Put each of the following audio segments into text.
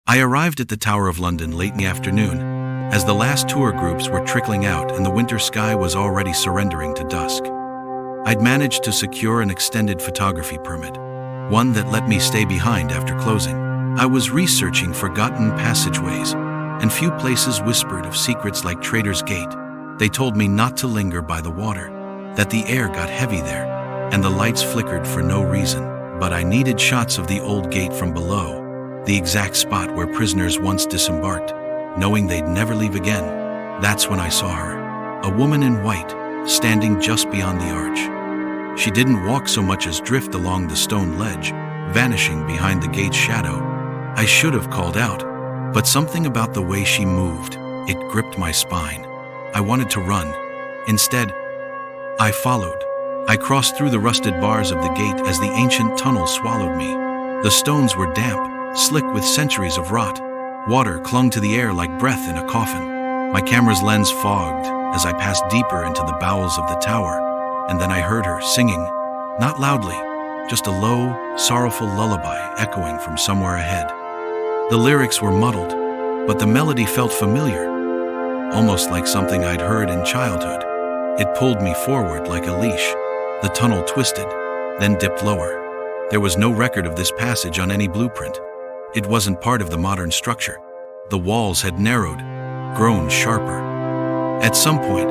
I arrived at the Tower of London late in the afternoon, as the last tour groups were trickling out and the winter sky was already surrendering to dusk. I'd managed to secure an extended photography permit, one that let me stay behind after closing. I was researching forgotten passageways, and few places whispered of secrets like Traitor's Gate. They told me not to linger by the water, that the air got heavy there, and the lights flickered for no reason. But I needed shots of the old gate from below, the exact spot where prisoners once disembarked, knowing they'd never leave again. That's when I saw her, a woman in white, standing just beyond the arch. She didn't walk so much as drift along the stone ledge, vanishing behind the gate's shadow. I should have called out, but something about the way she moved, it gripped my spine. I wanted to run. Instead, I followed. I crossed through the rusted bars of the gate as the ancient tunnel swallowed me. The stones were damp, slick with centuries of rot. Water clung to the air like breath in a coffin. My camera's lens fogged as I passed deeper into the bowels of the tower, and then I heard her singing, not loudly, just a low, sorrowful lullaby echoing from somewhere ahead. The lyrics were muddled, but the melody felt familiar, almost like something I'd heard in childhood. It pulled me forward like a leash. The tunnel twisted, then dipped lower. There was no record of this passage on any blueprint. It wasn't part of the modern structure. The walls had narrowed, grown sharper. At some point,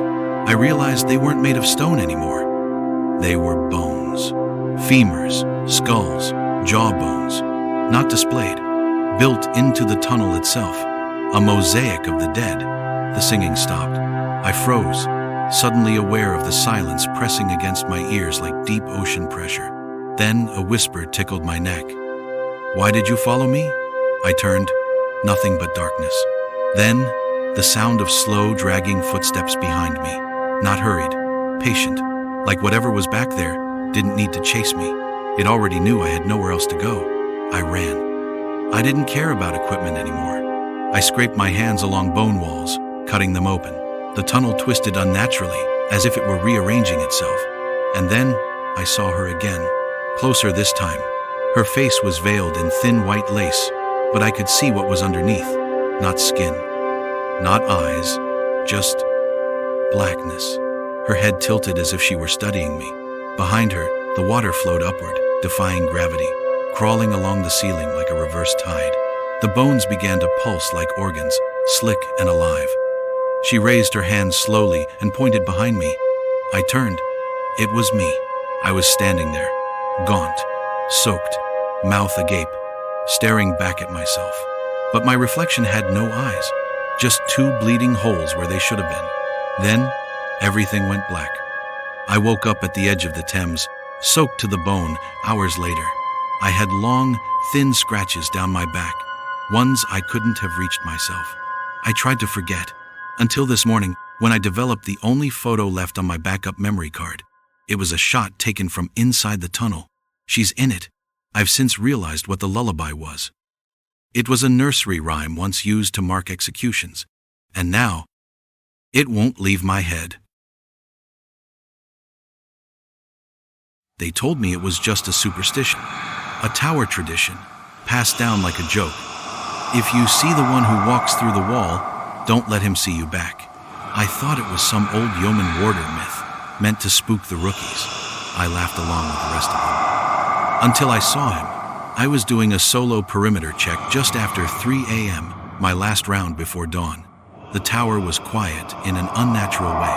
I realized they weren't made of stone anymore. They were bones. Femurs, skulls, jawbones, not displayed, built into the tunnel itself, a mosaic of the dead. The singing stopped. I froze, suddenly aware of the silence pressing against my ears like deep ocean pressure. Then a whisper tickled my neck. "Why did you follow me?" I turned. Nothing but darkness. Then, the sound of slow, dragging footsteps behind me. Not hurried, patient, like whatever was back there didn't need to chase me. It already knew I had nowhere else to go. I ran. I didn't care about equipment anymore. I scraped my hands along bone walls, cutting them open. The tunnel twisted unnaturally, as if it were rearranging itself. And then, I saw her again. Closer this time. Her face was veiled in thin white lace, but I could see what was underneath. Not skin, not eyes, just blackness. Her head tilted as if she were studying me. Behind her, the water flowed upward, defying gravity, crawling along the ceiling like a reverse tide. The bones began to pulse like organs, slick and alive. She raised her hands slowly and pointed behind me. I turned. It was me. I was standing there, gaunt, soaked, mouth agape, staring back at myself. But my reflection had no eyes, just two bleeding holes where they should have been. Then, everything went black. I woke up at the edge of the Thames, soaked to the bone. Hours later, I had long, thin scratches down my back, ones I couldn't have reached myself. I tried to forget, until this morning, when I developed the only photo left on my backup memory card. It was a shot taken from inside the tunnel. She's in it. I've since realized what the lullaby was. It was a nursery rhyme once used to mark executions, and now, it won't leave my head. They told me it was just a superstition, a tower tradition, passed down like a joke. If you see the one who walks through the wall, don't let him see you back. I thought it was some old yeoman warder myth, meant to spook the rookies. I laughed along with the rest of them. Until I saw him. I was doing a solo perimeter check just after 3 a.m., my last round before dawn. The tower was quiet in an unnatural way.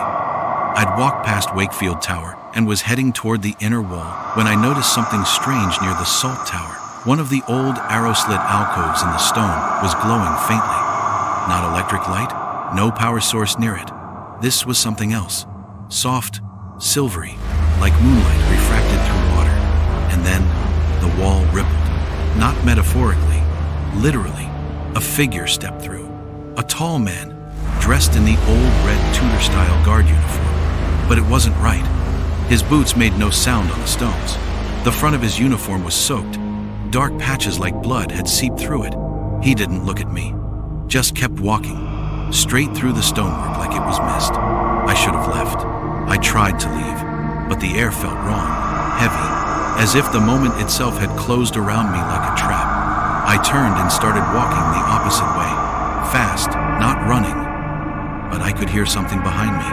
I'd walked past Wakefield Tower and was heading toward the inner wall when I noticed something strange near the Salt Tower. One of the old arrow-slit alcoves in the stone was glowing faintly. Not electric light, no power source near it. This was something else. Soft, silvery, like moonlight refracted through water. And then, the wall rippled. Not metaphorically, literally. A figure stepped through. A tall man, dressed in the old red Tudor-style guard uniform. But it wasn't right. His boots made no sound on the stones. The front of his uniform was soaked. Dark patches like blood had seeped through it. He didn't look at me, just kept walking, straight through the stonework like it was mist. I should have left. I tried to leave, but the air felt wrong, heavy, as if the moment itself had closed around me like a trap. I turned and started walking the opposite way. Fast, not running. But I could hear something behind me.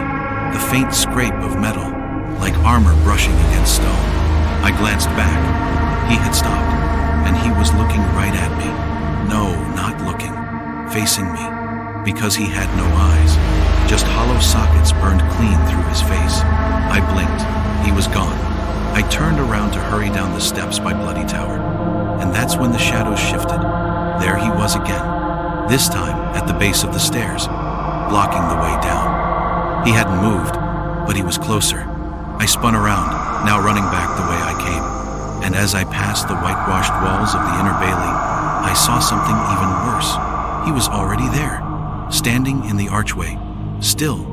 The faint scrape of metal, like armor brushing against stone. I glanced back. He had stopped, and he was looking right at me. No, not looking. Facing me. Because he had no eyes. Just hollow sockets burned clean through his face. I blinked. He was gone. I turned around to hurry down the steps by Bloody Tower. And that's when the shadows shifted. There he was again. This time at the base of the stairs, blocking the way down. He hadn't moved, but he was closer. I spun around, now running back the way I came. And as I passed the whitewashed walls of the inner bailey, I saw something even worse. He was already there, standing in the archway, still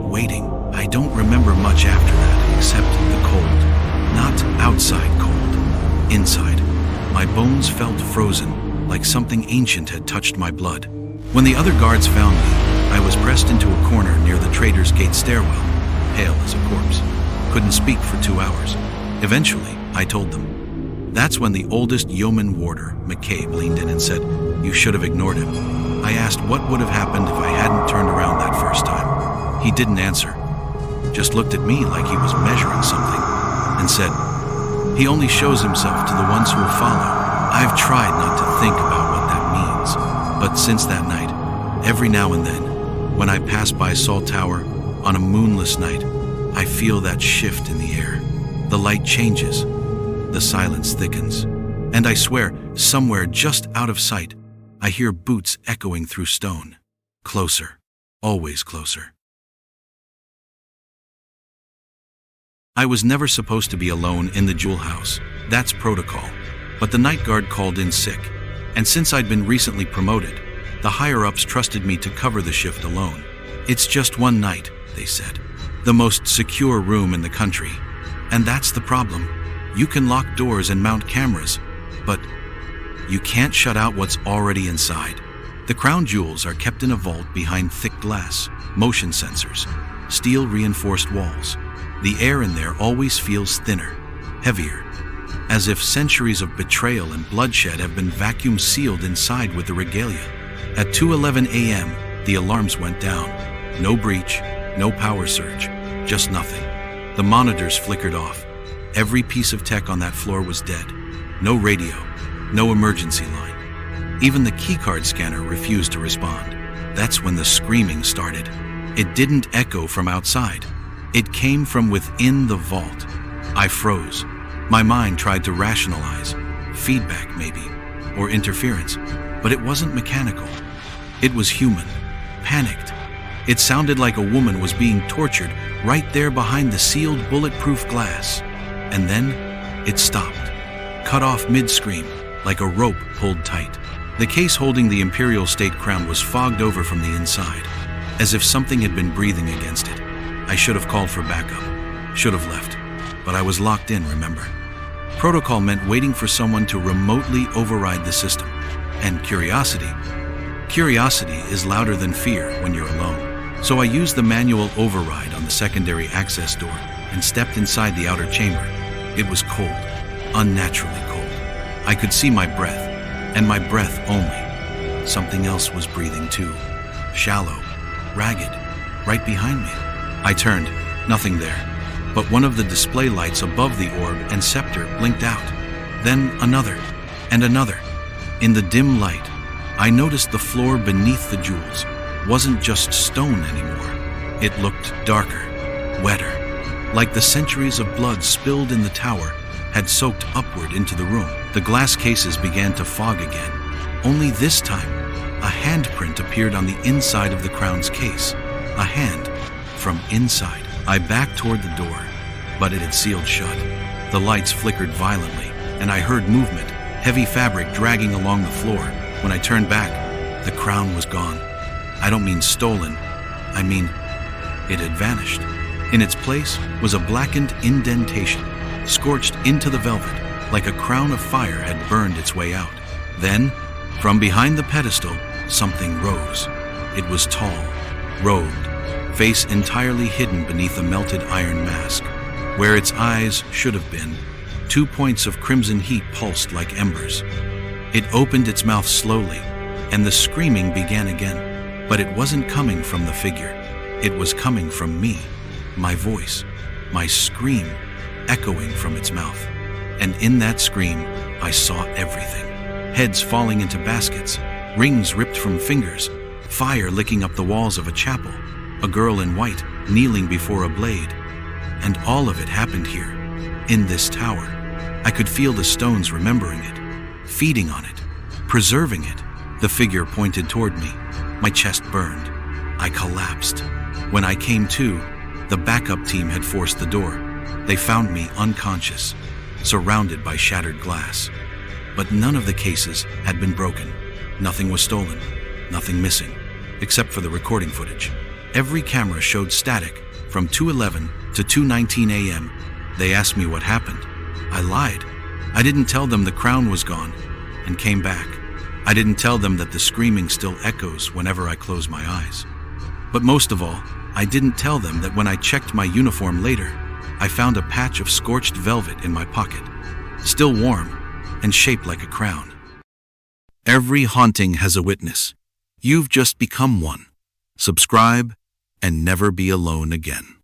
waiting. I don't remember much after that, except the cold. Not outside cold, inside. My bones felt frozen, like something ancient had touched my blood. When the other guards found me, I was pressed into a corner near the Traitor's Gate stairwell, pale as a corpse. Couldn't speak for 2 hours. Eventually, I told them. That's when the oldest yeoman warder, McCabe, leaned in and said, "You should have ignored him." I asked what would have happened if I hadn't turned around that first time. He didn't answer, just looked at me like he was measuring something, and said, "He only shows himself to the ones who will follow." I've tried not to think about what that means, but since that night, every now and then, when I pass by Salt Tower on a moonless night, I feel that shift in the air. The light changes, the silence thickens, and I swear, somewhere just out of sight, I hear boots echoing through stone. Closer, always closer. I was never supposed to be alone in the jewel house. That's protocol. But the night guard called in sick, and since I'd been recently promoted, the higher-ups trusted me to cover the shift alone. It's just one night, they said. The most secure room in the country. And that's the problem. You can lock doors and mount cameras, but you can't shut out what's already inside. The crown jewels are kept in a vault behind thick glass, motion sensors, steel-reinforced walls. The air in there always feels thinner, heavier, as if centuries of betrayal and bloodshed have been vacuum-sealed inside with the regalia. At 2:11 a.m., the alarms went down. No breach, no power surge, just nothing. The monitors flickered off. Every piece of tech on that floor was dead. No radio, no emergency line. Even the keycard scanner refused to respond. That's when the screaming started. It didn't echo from outside. It came from within the vault. I froze. My mind tried to rationalize. Feedback, maybe, or interference. But it wasn't mechanical. It was human, panicked. It sounded like a woman was being tortured right there behind the sealed bulletproof glass. And then it stopped, cut off mid-scream, like a rope pulled tight. The case holding the imperial state crown was fogged over from the inside, as if something had been breathing against it. I should have called for backup, should have left, but I was locked in, remember? Protocol meant waiting for someone to remotely override the system. And curiosity is louder than fear when you're alone. So I used the manual override on the secondary access door and stepped inside the outer chamber. It was cold, unnaturally cold. I could see my breath, and my breath only. Something else was breathing too, shallow, ragged, right behind me. I turned, nothing there, but one of the display lights above the orb and scepter blinked out. Then another, and another. In the dim light, I noticed the floor beneath the jewels wasn't just stone anymore. It looked darker, wetter, like the centuries of blood spilled in the tower had soaked upward into the room. The glass cases began to fog again. Only this time, a handprint appeared on the inside of the crown's case. A hand, from inside. I backed toward the door, but it had sealed shut. The lights flickered violently, and I heard movement, heavy fabric dragging along the floor. When I turned back, the crown was gone. I don't mean stolen, I mean it had vanished. In its place was a blackened indentation, scorched into the velvet, like a crown of fire had burned its way out. Then, from behind the pedestal, something rose. It was tall, robed, face entirely hidden beneath a melted iron mask. Where its eyes should have been, 2 points of crimson heat pulsed like embers. It opened its mouth slowly, and the screaming began again. But it wasn't coming from the figure. It was coming from me, my voice, my scream, echoing from its mouth. And in that scream, I saw everything. Heads falling into baskets, rings ripped from fingers, fire licking up the walls of a chapel, a girl in white kneeling before a blade. And all of it happened here, in this tower. I could feel the stones remembering it, feeding on it, preserving it. The figure pointed toward me. My chest burned. I collapsed. When I came to, the backup team had forced the door. They found me unconscious, surrounded by shattered glass. But none of the cases had been broken. Nothing was stolen, nothing missing, except for the recording footage. Every camera showed static from 2:11 to 2:19 a.m. They asked me what happened. I lied. I didn't tell them the crown was gone and came back. I didn't tell them that the screaming still echoes whenever I close my eyes. But most of all, I didn't tell them that when I checked my uniform later, I found a patch of scorched velvet in my pocket, still warm and shaped like a crown. Every haunting has a witness. You've just become one. Subscribe and never be alone again.